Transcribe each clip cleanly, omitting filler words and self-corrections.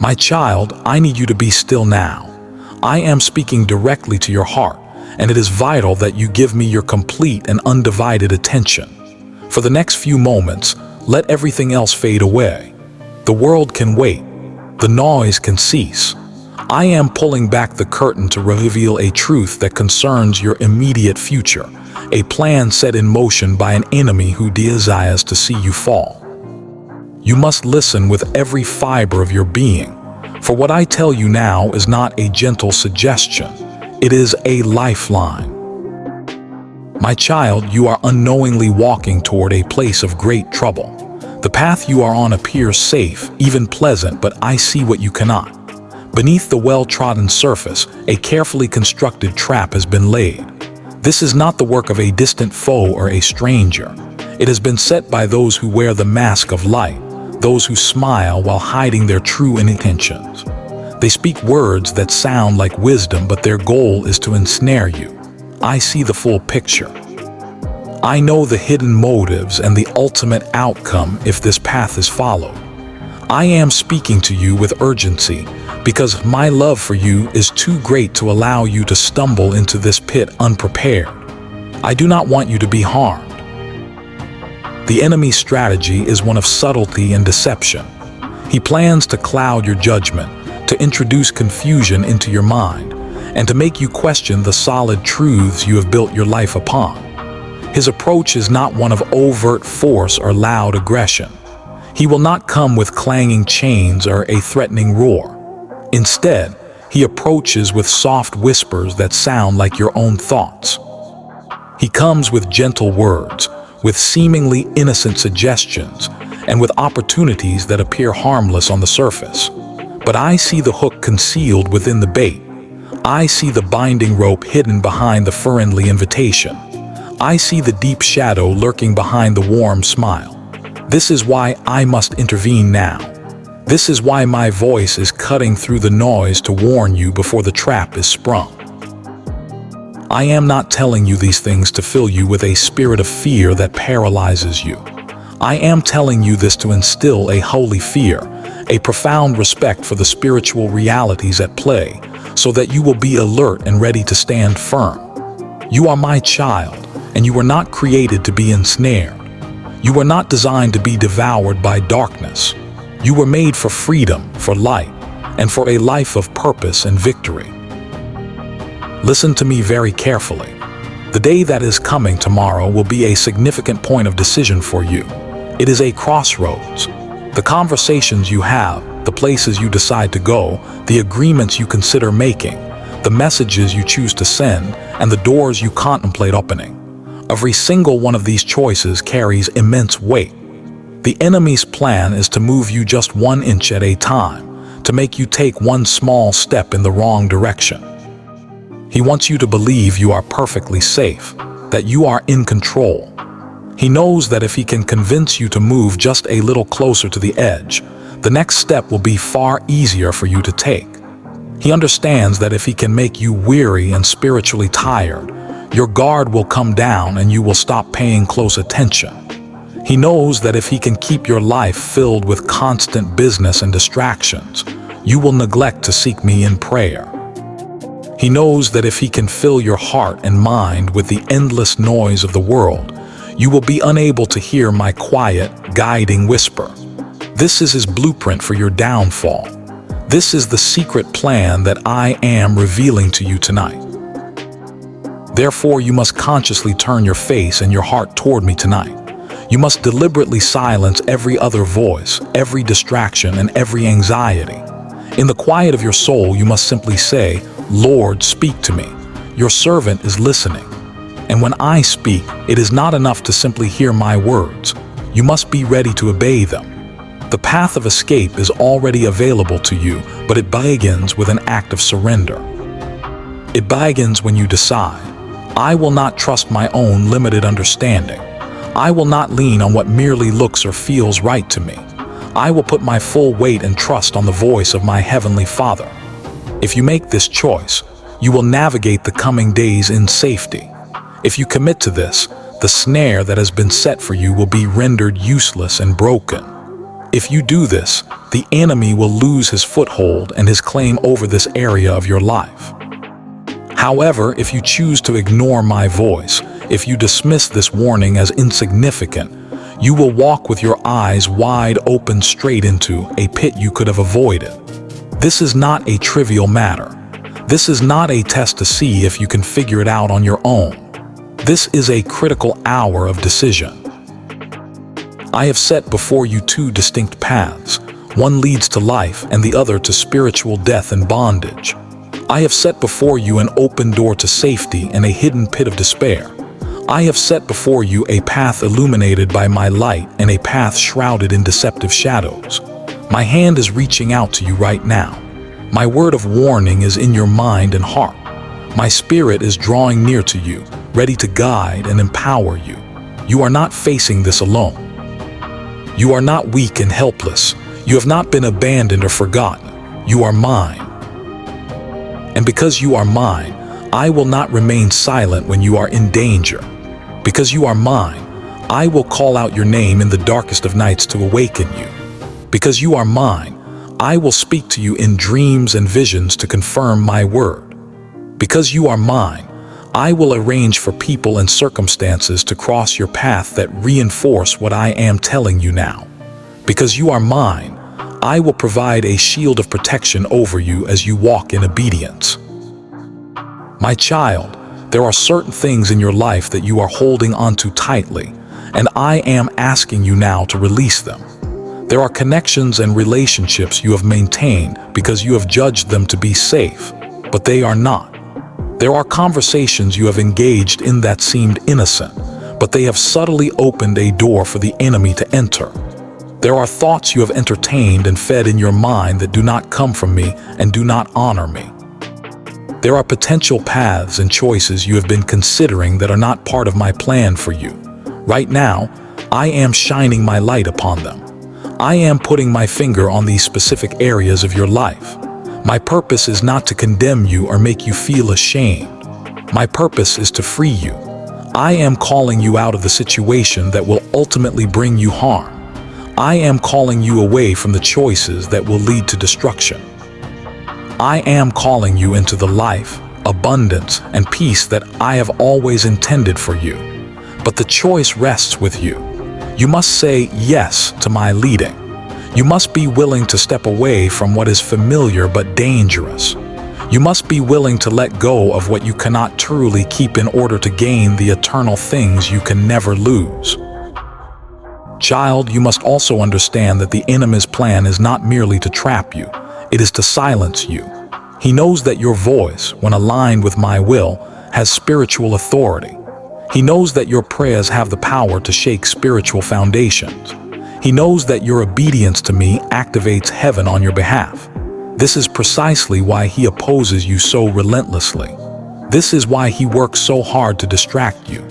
My child, I need you to be still now. I am speaking directly to your heart, and it is vital that you give me your complete and undivided attention. For the next few moments, let everything else fade away. The world can wait. The noise can cease. I am pulling back the curtain to reveal a truth that concerns your immediate future, a plan set in motion by an enemy who desires to see you fall. You must listen with every fiber of your being, for what I tell you now is not a gentle suggestion. It is a lifeline. My child, you are unknowingly walking toward a place of great trouble. The path you are on appears safe, even pleasant, but I see what you cannot. Beneath the well-trodden surface, a carefully constructed trap has been laid. This is not the work of a distant foe or a stranger. It has been set by those who wear the mask of light, those who smile while hiding their true intentions. They speak words that sound like wisdom, but their goal is to ensnare you. I see the full picture. I know the hidden motives and the ultimate outcome if this path is followed. I am speaking to you with urgency because my love for you is too great to allow you to stumble into this pit unprepared. I do not want you to be harmed. The enemy's strategy is one of subtlety and deception. He plans to cloud your judgment, to introduce confusion into your mind, and to make you question the solid truths you have built your life upon. His approach is not one of overt force or loud aggression. He will not come with clanging chains or a threatening roar. Instead, he approaches with soft whispers that sound like your own thoughts. He comes with gentle words, with seemingly innocent suggestions, and with opportunities that appear harmless on the surface. But I see the hook concealed within the bait. I see the binding rope hidden behind the friendly invitation. I see the deep shadow lurking behind the warm smile. This is why I must intervene now. This is why my voice is cutting through the noise to warn you before the trap is sprung. I am not telling you these things to fill you with a spirit of fear that paralyzes you. I am telling you this to instill a holy fear, a profound respect for the spiritual realities at play, so that you will be alert and ready to stand firm. You are my child, and you were not created to be ensnared. You were not designed to be devoured by darkness. You were made for freedom, for light, and for a life of purpose and victory. Listen to me very carefully. The day that is coming tomorrow will be a significant point of decision for you. It is a crossroads. The conversations you have, the places you decide to go, the agreements you consider making, the messages you choose to send, and the doors you contemplate opening. Every single one of these choices carries immense weight. The enemy's plan is to move you just 1 inch at a time, to make you take one small step in the wrong direction. He wants you to believe you are perfectly safe, that you are in control. He knows that if he can convince you to move just a little closer to the edge, the next step will be far easier for you to take. He understands that if he can make you weary and spiritually tired, your guard will come down and you will stop paying close attention. He knows that if he can keep your life filled with constant business and distractions, you will neglect to seek me in prayer. He knows that if he can fill your heart and mind with the endless noise of the world, you will be unable to hear my quiet, guiding whisper. This is his blueprint for your downfall. This is the secret plan that I am revealing to you tonight. Therefore, you must consciously turn your face and your heart toward me tonight. You must deliberately silence every other voice, every distraction, and every anxiety. In the quiet of your soul, you must simply say, Lord, speak to me. Your servant is listening. And when I speak, it is not enough to simply hear my words. You must be ready to obey them. The path of escape is already available to you, but it begins with an act of surrender. It begins when you decide, I will not trust my own limited understanding. I will not lean on what merely looks or feels right to me. I will put my full weight and trust on the voice of my Heavenly Father. If you make this choice, you will navigate the coming days in safety. If you commit to this, the snare that has been set for you will be rendered useless and broken. If you do this, the enemy will lose his foothold and his claim over this area of your life. However, if you choose to ignore my voice, if you dismiss this warning as insignificant, you will walk with your eyes wide open straight into a pit you could have avoided. This is not a trivial matter. This is not a test to see if you can figure it out on your own. This is a critical hour of decision. I have set before you two distinct paths. One leads to life and the other to spiritual death and bondage. I have set before you an open door to safety and a hidden pit of despair. I have set before you a path illuminated by my light and a path shrouded in deceptive shadows. My hand is reaching out to you right now. My word of warning is in your mind and heart. My spirit is drawing near to you, ready to guide and empower you. You are not facing this alone. You are not weak and helpless. You have not been abandoned or forgotten. You are mine. And because you are mine, I will not remain silent when you are in danger. Because you are mine, I will call out your name in the darkest of nights to awaken you. Because you are mine, I will speak to you in dreams and visions to confirm my word. Because you are mine, I will arrange for people and circumstances to cross your path that reinforce what I am telling you now. Because you are mine, I will provide a shield of protection over you as you walk in obedience. My child, there are certain things in your life that you are holding onto tightly, and I am asking you now to release them. There are connections and relationships you have maintained because you have judged them to be safe, but they are not. There are conversations you have engaged in that seemed innocent, but they have subtly opened a door for the enemy to enter. There are thoughts you have entertained and fed in your mind that do not come from me and do not honor me. There are potential paths and choices you have been considering that are not part of my plan for you. Right now, I am shining my light upon them. I am putting my finger on these specific areas of your life. My purpose is not to condemn you or make you feel ashamed. My purpose is to free you. I am calling you out of the situation that will ultimately bring you harm. I am calling you away from the choices that will lead to destruction. I am calling you into the life, abundance, and peace that I have always intended for you. But the choice rests with you. You must say yes to my leading. You must be willing to step away from what is familiar but dangerous. You must be willing to let go of what you cannot truly keep in order to gain the eternal things you can never lose. Child, you must also understand that the enemy's plan is not merely to trap you. It is to silence you. He knows that your voice, when aligned with my will, has spiritual authority. He knows that your prayers have the power to shake spiritual foundations. He knows that your obedience to me activates heaven on your behalf. This is precisely why he opposes you so relentlessly. This is why he works so hard to distract you.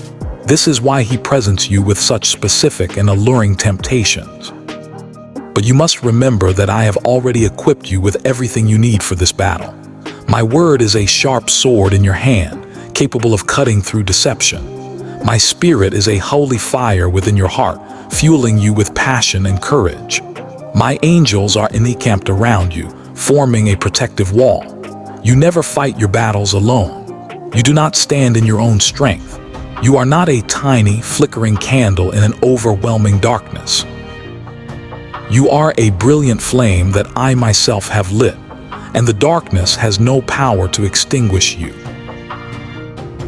This is why he presents you with such specific and alluring temptations. But you must remember that I have already equipped you with everything you need for this battle. My word is a sharp sword in your hand, capable of cutting through deception. My spirit is a holy fire within your heart, fueling you with passion and courage. My angels are encamped around you, forming a protective wall. You never fight your battles alone. You do not stand in your own strength. You are not a tiny, flickering candle in an overwhelming darkness. You are a brilliant flame that I myself have lit, and the darkness has no power to extinguish you.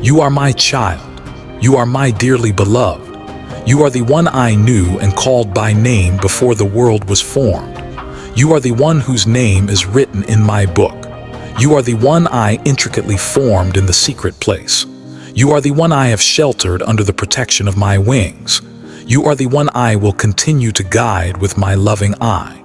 You are my child. You are my dearly beloved. You are the one I knew and called by name before the world was formed. You are the one whose name is written in my book. You are the one I intricately formed in the secret place. You are the one I have sheltered under the protection of my wings. You are the one I will continue to guide with my loving eye.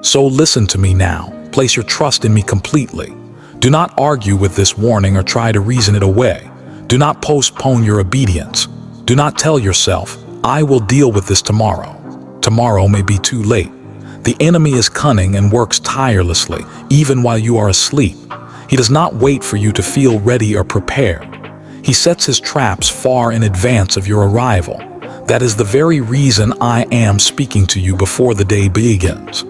So listen to me now. Place your trust in me completely. Do not argue with this warning or try to reason it away. Do not postpone your obedience. Do not tell yourself, I will deal with this tomorrow. Tomorrow may be too late. The enemy is cunning and works tirelessly, even while you are asleep. He does not wait for you to feel ready or prepared. He sets his traps far in advance of your arrival. That is the very reason I am speaking to you before the day begins.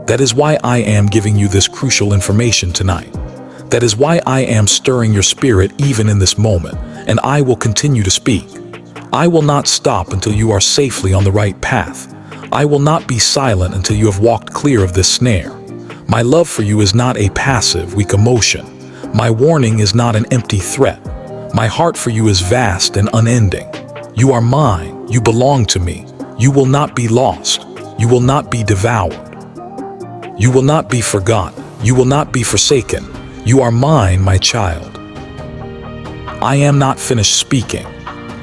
That is why I am giving you this crucial information tonight. That is why I am stirring your spirit even in this moment, and I will continue to speak. I will not stop until you are safely on the right path. I will not be silent until you have walked clear of this snare. My love for you is not a passive, weak emotion. My warning is not an empty threat. My heart for you is vast and unending. You are mine. You belong to me. You will not be lost. You will not be devoured. You will not be forgotten. You will not be forsaken. You are mine, my child. I am not finished speaking.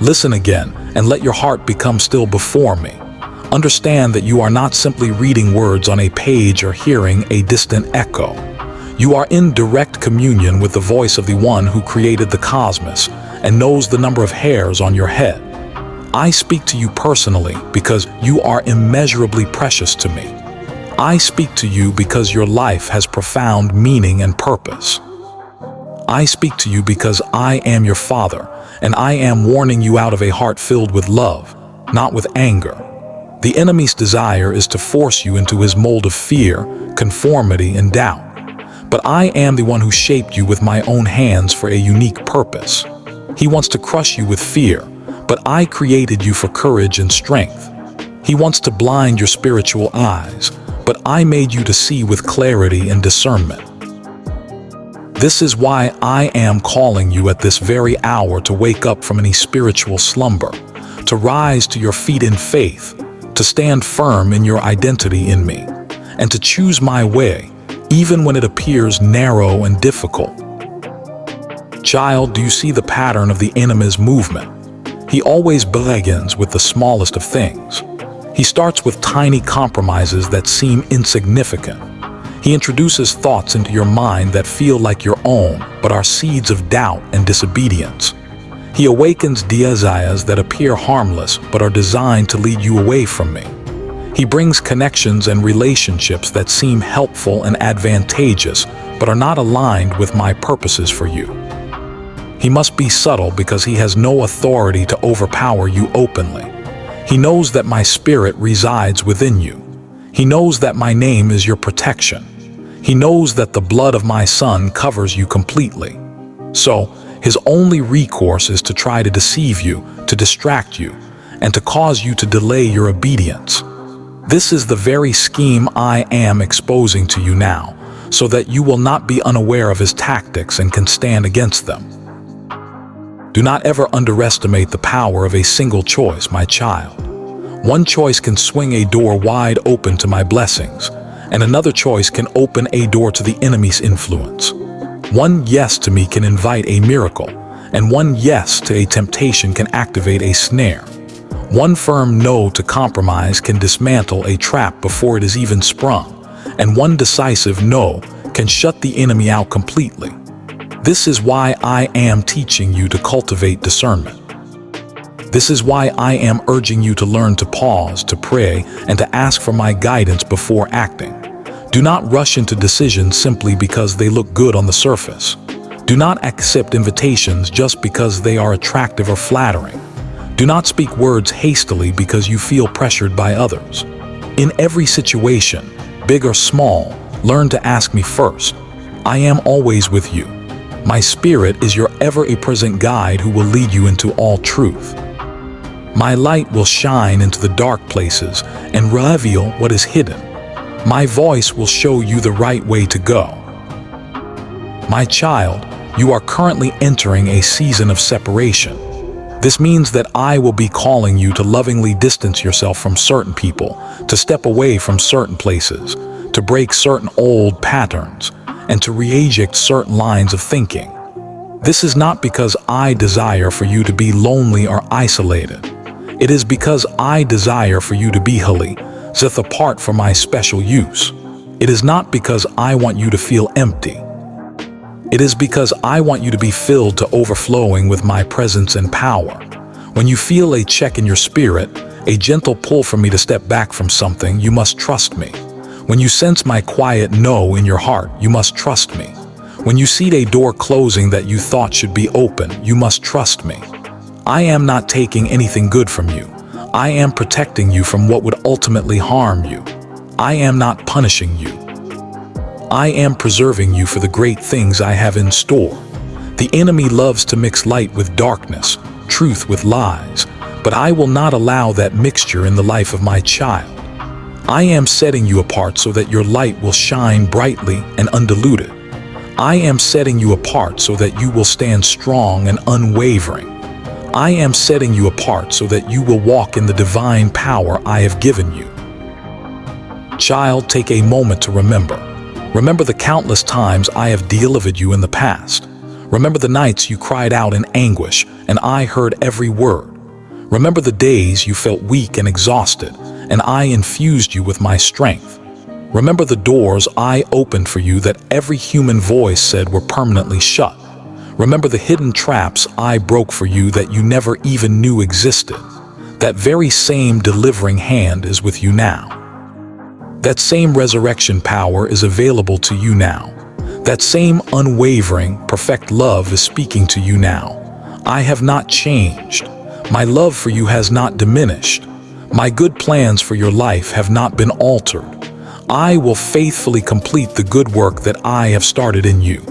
Listen again and let your heart become still before me. Understand that you are not simply reading words on a page or hearing a distant echo. You are in direct communion with the voice of the one who created the cosmos and knows the number of hairs on your head. I speak to you personally because you are immeasurably precious to me. I speak to you because your life has profound meaning and purpose. I speak to you because I am your father, and I am warning you out of a heart filled with love, not with anger. The enemy's desire is to force you into his mold of fear, conformity, and doubt. But I am the one who shaped you with my own hands for a unique purpose. He wants to crush you with fear, but I created you for courage and strength. He wants to blind your spiritual eyes, but I made you to see with clarity and discernment. This is why I am calling you at this very hour to wake up from any spiritual slumber, to rise to your feet in faith, to stand firm in your identity in me, and to choose my way, even when it appears narrow and difficult. Child, do you see the pattern of the enemy's movement? He always begins with the smallest of things. He starts with tiny compromises that seem insignificant. He introduces thoughts into your mind that feel like your own, but are seeds of doubt and disobedience. He awakens desires that appear harmless, but are designed to lead you away from me. He brings connections and relationships that seem helpful and advantageous, but are not aligned with my purposes for you. He must be subtle because he has no authority to overpower you openly. He knows that my spirit resides within you. He knows that my name is your protection. He knows that the blood of my son covers you completely. So, his only recourse is to try to deceive you, to distract you, and to cause you to delay your obedience. This is the very scheme I am exposing to you now, so that you will not be unaware of his tactics and can stand against them. Do not ever underestimate the power of a single choice, my child. One choice can swing a door wide open to my blessings, and another choice can open a door to the enemy's influence. One yes to me can invite a miracle, and one yes to a temptation can activate a snare. One firm no to compromise can dismantle a trap before it is even sprung, and one decisive no can shut the enemy out completely. This is why I am teaching you to cultivate discernment. This is why I am urging you to learn to pause, to pray, and to ask for my guidance before acting. Do not rush into decisions simply because they look good on the surface. Do not accept invitations just because they are attractive or flattering. Do not speak words hastily because you feel pressured by others. In every situation, big or small, learn to ask me first. I am always with you. My spirit is your ever-present guide who will lead you into all truth. My light will shine into the dark places and reveal what is hidden. My voice will show you the right way to go. My child, you are currently entering a season of separation. This means that I will be calling you to lovingly distance yourself from certain people, to step away from certain places, to break certain old patterns, and to reject certain lines of thinking. This is not because I desire for you to be lonely or isolated. It is because I desire for you to be holy, set apart for my special use. It is not because I want you to feel empty. It is because I want you to be filled to overflowing with my presence and power. When you feel a check in your spirit, a gentle pull for me to step back from something, you must trust me. When you sense my quiet no in your heart, you must trust me. When you see a door closing that you thought should be open, you must trust me. I am not taking anything good from you. I am protecting you from what would ultimately harm you. I am not punishing you. I am preserving you for the great things I have in store. The enemy loves to mix light with darkness, truth with lies, but I will not allow that mixture in the life of my child. I am setting you apart so that your light will shine brightly and undiluted. I am setting you apart so that you will stand strong and unwavering. I am setting you apart so that you will walk in the divine power I have given you. Child, take a moment to remember. Remember the countless times I have delivered you in the past. Remember the nights you cried out in anguish and I heard every word. Remember the days you felt weak and exhausted and I infused you with my strength. Remember the doors I opened for you that every human voice said were permanently shut. Remember the hidden traps I broke for you that you never even knew existed. That very same delivering hand is with you now. That same resurrection power is available to you now. That same unwavering, perfect love is speaking to you now. I have not changed. My love for you has not diminished. My good plans for your life have not been altered. I will faithfully complete the good work that I have started in you.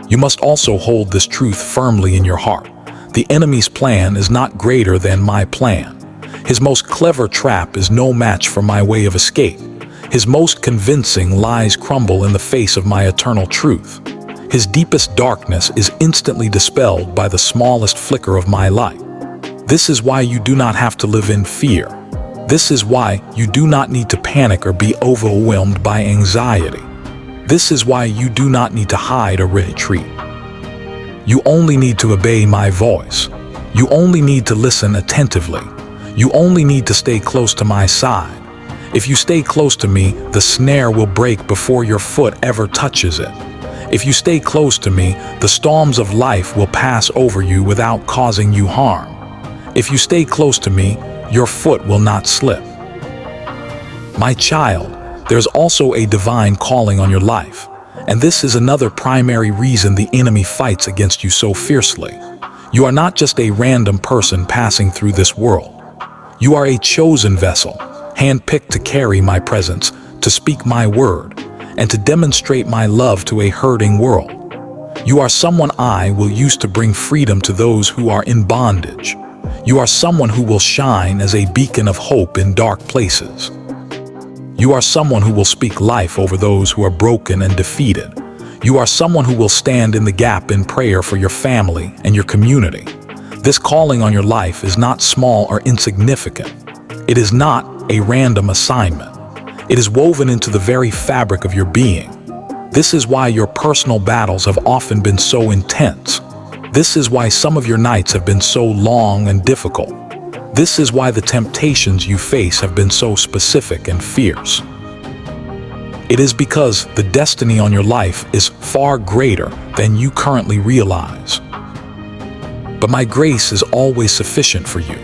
You must also hold this truth firmly in your heart. The enemy's plan is not greater than my plan. His most clever trap is no match for my way of escape. His most convincing lies crumble in the face of my eternal truth. His deepest darkness is instantly dispelled by the smallest flicker of my light. This is why you do not have to live in fear. This is why you do not need to panic or be overwhelmed by anxiety. This is why you do not need to hide or retreat. You only need to obey my voice. You only need to listen attentively. You only need to stay close to my side. If you stay close to me, the snare will break before your foot ever touches it. If you stay close to me, the storms of life will pass over you without causing you harm. If you stay close to me, your foot will not slip. My child, there's also a divine calling on your life, and this is another primary reason the enemy fights against you so fiercely. You are not just a random person passing through this world. You are a chosen vessel, handpicked to carry my presence, to speak my word, and to demonstrate my love to a hurting world. You are someone I will use to bring freedom to those who are in bondage. You are someone who will shine as a beacon of hope in dark places. You are someone who will speak life over those who are broken and defeated. You are someone who will stand in the gap in prayer for your family and your community. This calling on your life is not small or insignificant. It is not a random assignment. It is woven into the very fabric of your being. This is why your personal battles have often been so intense. This is why some of your nights have been so long and difficult. This is why the temptations you face have been so specific and fierce. It is because the destiny on your life is far greater than you currently realize. But my grace is always sufficient for you.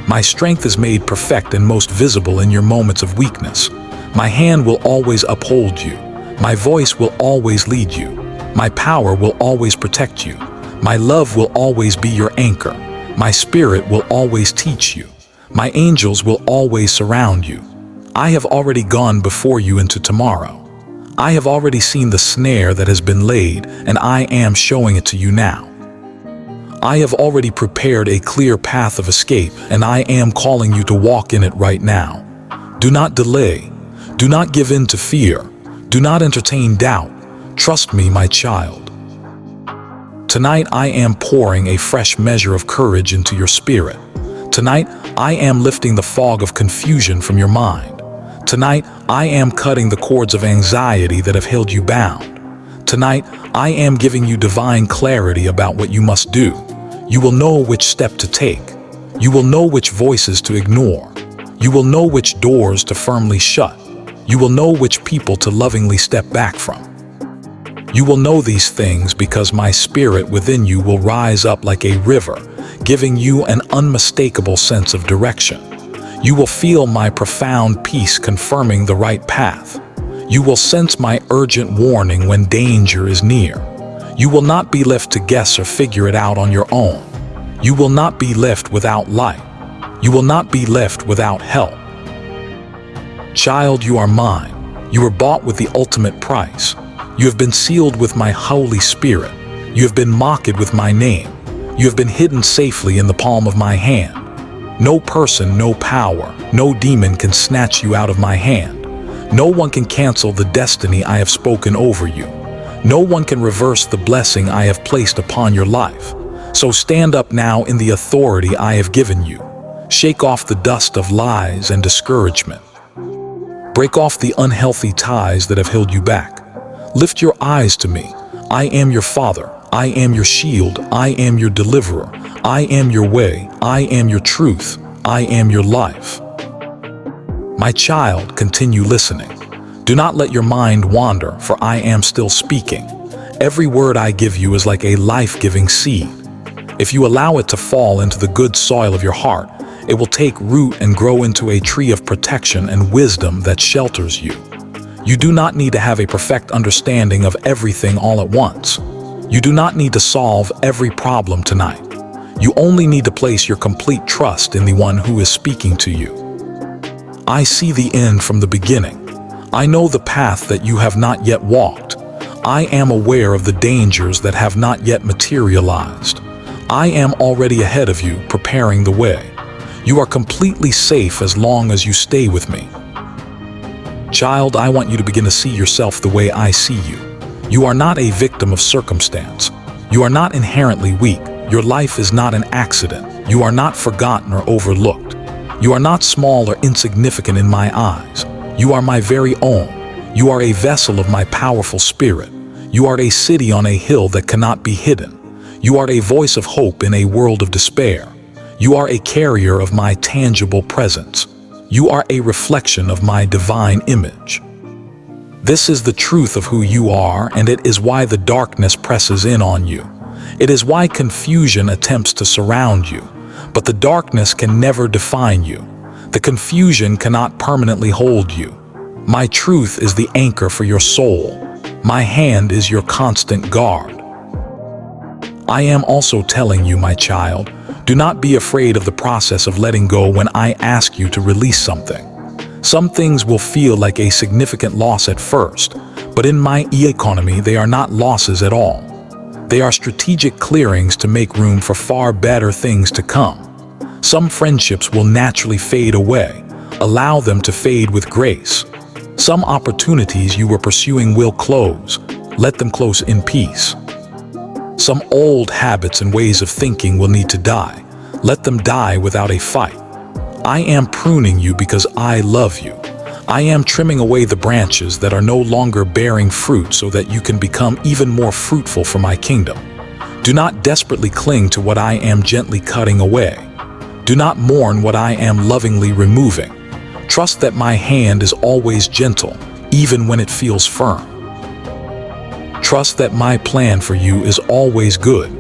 My strength is made perfect and most visible in your moments of weakness. My hand will always uphold you. My voice will always lead you. My power will always protect you. My love will always be your anchor. My spirit will always teach you. My angels will always surround you. I have already gone before you into tomorrow. I have already seen the snare that has been laid, and I am showing it to you now. I have already prepared a clear path of escape, and I am calling you to walk in it right now. Do not delay. Do not give in to fear. Do not entertain doubt. Trust me, my child. Tonight I am pouring a fresh measure of courage into your spirit. Tonight I am lifting the fog of confusion from your mind. Tonight I am cutting the cords of anxiety that have held you bound. Tonight I am giving you divine clarity about what you must do. You will know which step to take. You will know which voices to ignore. You will know which doors to firmly shut. You will know which people to lovingly step back from. You will know these things because my spirit within you will rise up like a river, giving you an unmistakable sense of direction. You will feel my profound peace confirming the right path. You will sense my urgent warning when danger is near. You will not be left to guess or figure it out on your own. You will not be left without light. You will not be left without help. Child, you are mine. You were bought with the ultimate price. You have been sealed with my Holy Spirit. You have been marked with my name. You have been hidden safely in the palm of my hand. No person, no power, no demon can snatch you out of my hand. No one can cancel the destiny I have spoken over you. No one can reverse the blessing I have placed upon your life. So stand up now in the authority I have given you. Shake off the dust of lies and discouragement. Break off the unhealthy ties that have held you back. Lift your eyes to me. I am your Father. I am your shield. I am your deliverer. I am your way. I am your truth. I am your life. My child, continue listening. Do not let your mind wander, for I am still speaking. Every word I give you is like a life-giving seed. If you allow it to fall into the good soil of your heart, it will take root and grow into a tree of protection and wisdom that shelters you. You do not need to have a perfect understanding of everything all at once. You do not need to solve every problem tonight. You only need to place your complete trust in the one who is speaking to you. I see the end from the beginning. I know the path that you have not yet walked. I am aware of the dangers that have not yet materialized. I am already ahead of you, preparing the way. You are completely safe as long as you stay with me. Child, I want you to begin to see yourself the way I see you. You are not a victim of circumstance. You are not inherently weak. Your life is not an accident. You are not forgotten or overlooked. You are not small or insignificant in my eyes. You are my very own. You are a vessel of my powerful spirit. You are a city on a hill that cannot be hidden. You are a voice of hope in a world of despair. You are a carrier of my tangible presence. You are a reflection of my divine image. This is the truth of who you are, and it is why the darkness presses in on you. It is why confusion attempts to surround you. But the darkness can never define you. The confusion cannot permanently hold you. My truth is the anchor for your soul. My hand is your constant guard. I am also telling you, my child, do not be afraid of the process of letting go when I ask you to release something. Some things will feel like a significant loss at first, but in my economy, they are not losses at all. They are strategic clearings to make room for far better things to come. Some friendships will naturally fade away. Allow them to fade with grace. Some opportunities you were pursuing will close. Let them close in peace. Some old habits and ways of thinking will need to die. Let them die without a fight. I am pruning you because I love you. I am trimming away the branches that are no longer bearing fruit so that you can become even more fruitful for my kingdom. Do not desperately cling to what I am gently cutting away. Do not mourn what I am lovingly removing. Trust that my hand is always gentle, even when it feels firm. Trust that my plan for you is always good,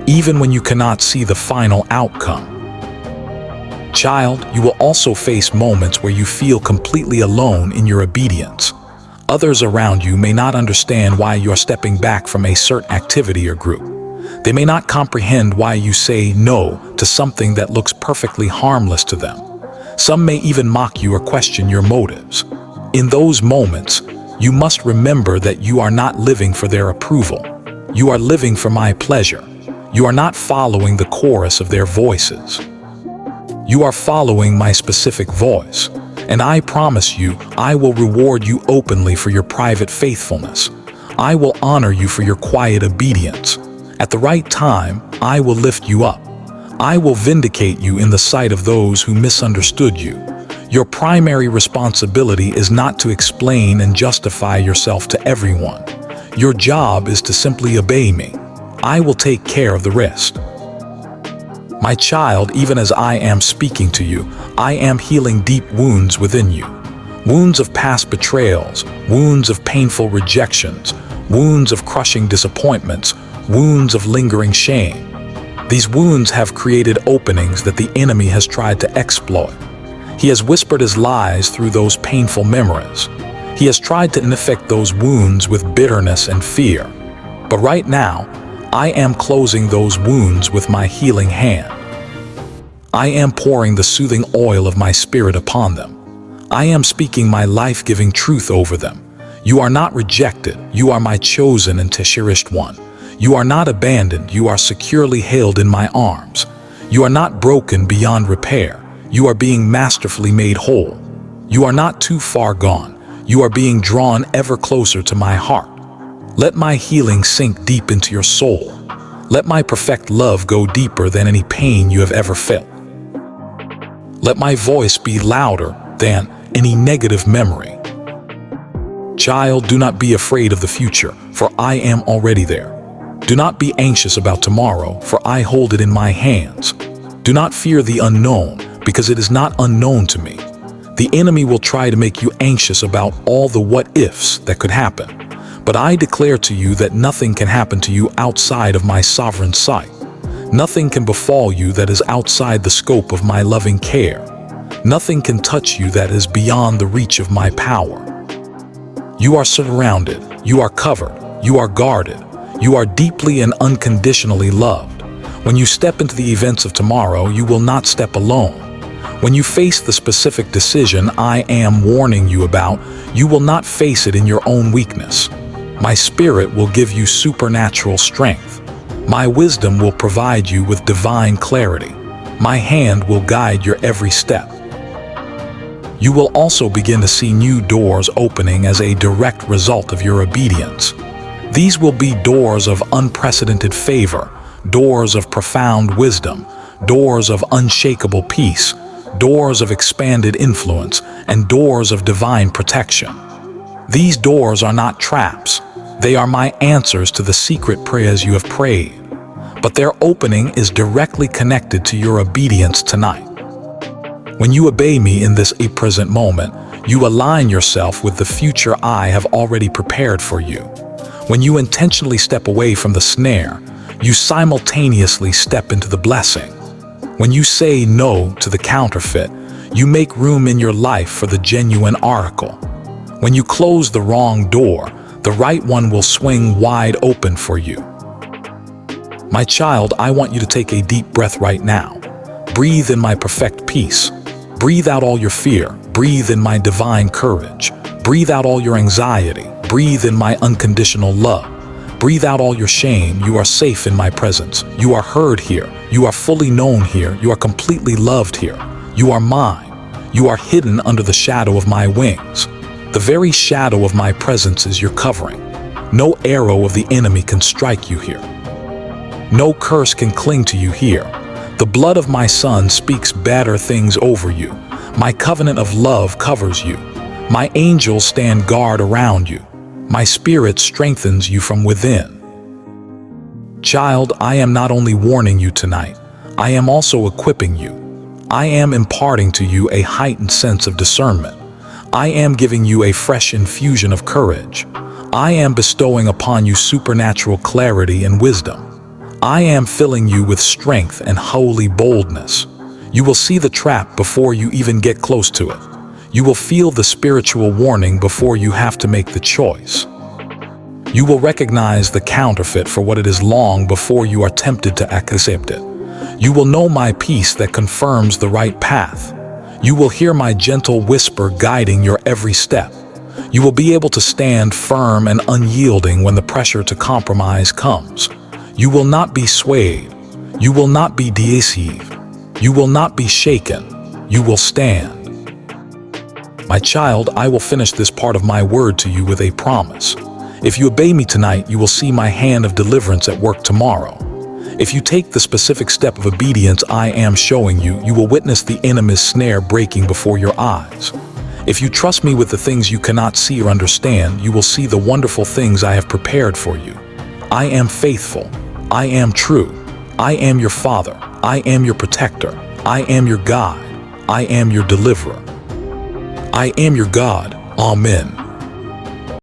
even when you cannot see the final outcome. Child, you will also face moments where you feel completely alone in your obedience. Others around you may not understand why you're stepping back from a certain activity or group. They may not comprehend why you say no to something that looks perfectly harmless to them. Some may even mock you or question your motives. In those moments, you must remember that you are not living for their approval. You are living for my pleasure. You are not following the chorus of their voices. You are following my specific voice, and I promise you, I will reward you openly for your private faithfulness. I will honor you for your quiet obedience. At the right time, I will lift you up. I will vindicate you in the sight of those who misunderstood you. Your primary responsibility is not to explain and justify yourself to everyone. Your job is to simply obey me. I will take care of the rest. My child, even as I am speaking to you, I am healing deep wounds within you. Wounds of past betrayals, wounds of painful rejections, wounds of crushing disappointments, wounds of lingering shame. These wounds have created openings that the enemy has tried to exploit. He has whispered his lies through those painful memories. He has tried to infect those wounds with bitterness and fear. But right now, I am closing those wounds with my healing hand. I am pouring the soothing oil of my Spirit upon them. I am speaking my life-giving truth over them. You are not rejected. You are my chosen and cherished one. You are not abandoned. You are securely held in my arms. You are not broken beyond repair. You are being masterfully made whole. You are not too far gone. You are being drawn ever closer to my heart. Let my healing sink deep into your soul. Let my perfect love go deeper than any pain you have ever felt. Let my voice be louder than any negative memory. Child, do not be afraid of the future, for I am already there. Do not be anxious about tomorrow, for I hold it in my hands. Do not fear the unknown, because it is not unknown to me. The enemy will try to make you anxious about all the what-ifs that could happen. But I declare to you that nothing can happen to you outside of my sovereign sight. Nothing can befall you that is outside the scope of my loving care. Nothing can touch you that is beyond the reach of my power. You are surrounded, you are covered, you are guarded, you are deeply and unconditionally loved. When you step into the events of tomorrow, you will not step alone. When you face the specific decision I am warning you about, you will not face it in your own weakness. My Spirit will give you supernatural strength. My wisdom will provide you with divine clarity. My hand will guide your every step. You will also begin to see new doors opening as a direct result of your obedience. These will be doors of unprecedented favor, doors of profound wisdom, doors of unshakable peace, doors of expanded influence, and doors of divine protection. These doors are not traps. They are my answers to the secret prayers you have prayed. But their opening is directly connected to your obedience tonight. When you obey me in this present moment, you align yourself with the future I have already prepared for you. When you intentionally step away from the snare, you simultaneously step into the blessing. When you say no to the counterfeit, you make room in your life for the genuine oracle. When you close the wrong door, the right one will swing wide open for you. My child, I want you to take a deep breath right now. Breathe in my perfect peace. Breathe out all your fear. Breathe in my divine courage. Breathe out all your anxiety. Breathe in my unconditional love. Breathe out all your shame. You are safe in my presence. You are heard here. You are fully known here. You are completely loved here. You are mine. You are hidden under the shadow of my wings. The very shadow of my presence is your covering. No arrow of the enemy can strike you here. No curse can cling to you here. The blood of my Son speaks better things over you. My covenant of love covers you. My angels stand guard around you. My Spirit strengthens you from within. Child, I am not only warning you tonight, I am also equipping you. I am imparting to you a heightened sense of discernment. I am giving you a fresh infusion of courage. I am bestowing upon you supernatural clarity and wisdom. I am filling you with strength and holy boldness. You will see the trap before you even get close to it. You will feel the spiritual warning before you have to make the choice. You will recognize the counterfeit for what it is long before you are tempted to accept it. You will know my peace that confirms the right path. You will hear my gentle whisper guiding your every step. You will be able to stand firm and unyielding when the pressure to compromise comes. You will not be swayed. You will not be deceived. You will not be shaken. You will stand. My child, I will finish this part of my word to you with a promise. If you obey me tonight, you will see my hand of deliverance at work tomorrow. If you take the specific step of obedience I am showing you, you will witness the enemy's snare breaking before your eyes. If you trust me with the things you cannot see or understand, you will see the wonderful things I have prepared for you. I am faithful. I am true. I am your Father. I am your protector. I am your guide. I am your deliverer. I am your God. Amen.